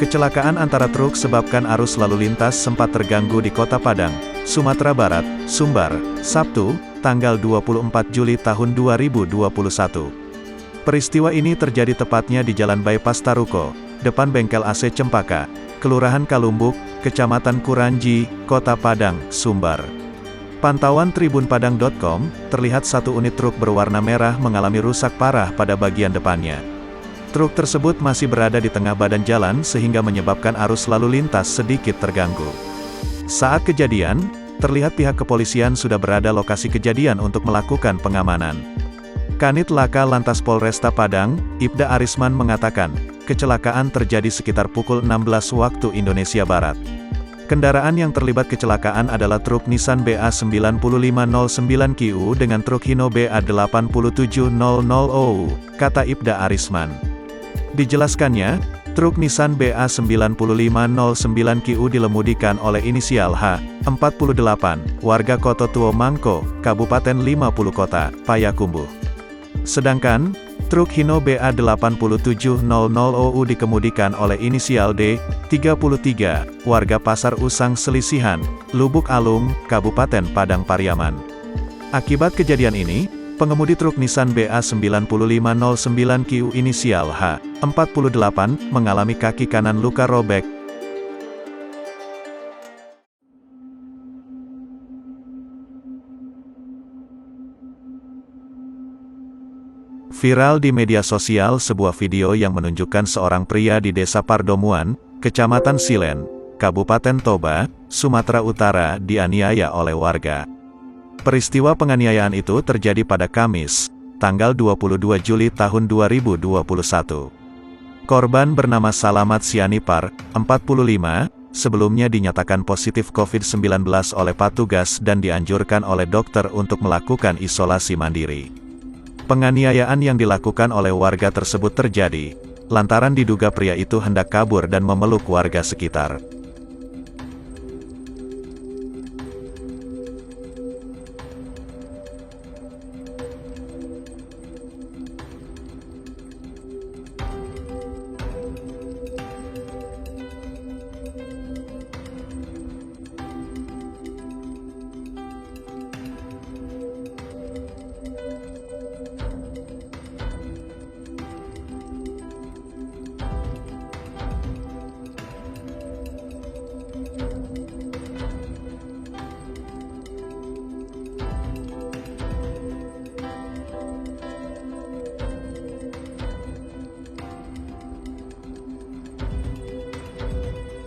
Kecelakaan antara truk sebabkan arus lalu lintas sempat terganggu di Kota Padang, Sumatera Barat, Sumbar, Sabtu, tanggal 24 Juli tahun 2021. Peristiwa ini terjadi tepatnya di Jalan Bypass Taruko, depan bengkel AC Cempaka, Kelurahan Kalumbuk, Kecamatan Kuranji, Kota Padang, Sumbar. Pantauan tribunpadang.com, terlihat satu unit truk berwarna merah mengalami rusak parah pada bagian depannya. Truk tersebut masih berada di tengah badan jalan sehingga menyebabkan arus lalu lintas sedikit terganggu. Saat kejadian, terlihat pihak kepolisian sudah berada lokasi kejadian untuk melakukan pengamanan. Kanit Laka Lantas Polresta Padang, Ibda Arisman mengatakan, kecelakaan terjadi sekitar pukul 16 waktu Indonesia Barat. Kendaraan yang terlibat kecelakaan adalah truk Nissan BA9509QU dengan truk Hino BA8700OU, kata Ibda Arisman. Dijelaskannya, truk Nissan BA9509QU dilemudikan oleh inisial H, 48, warga Koto Tuo Mangko, Kabupaten 50 Kota, Payakumbuh. Sedangkan, truk Hino BA8700OU dikemudikan oleh inisial D, 33, warga Pasar Usang Selisihan, Lubuk Alung, Kabupaten Padang Pariaman. Akibat kejadian ini, pengemudi truk Nissan BA9509QU inisial H, 48, mengalami kaki kanan luka robek. Viral di media sosial sebuah video yang menunjukkan seorang pria di Desa Pardomuan, Kecamatan Silen, Kabupaten Toba, Sumatera Utara dianiaya oleh warga. Peristiwa penganiayaan itu terjadi pada Kamis, tanggal 22 Juli tahun 2021. Korban bernama Salamat Sianipar, 45, sebelumnya dinyatakan positif COVID-19 oleh petugas dan dianjurkan oleh dokter untuk melakukan isolasi mandiri. Penganiayaan yang dilakukan oleh warga tersebut terjadi lantaran diduga pria itu hendak kabur dan memeluk warga sekitar.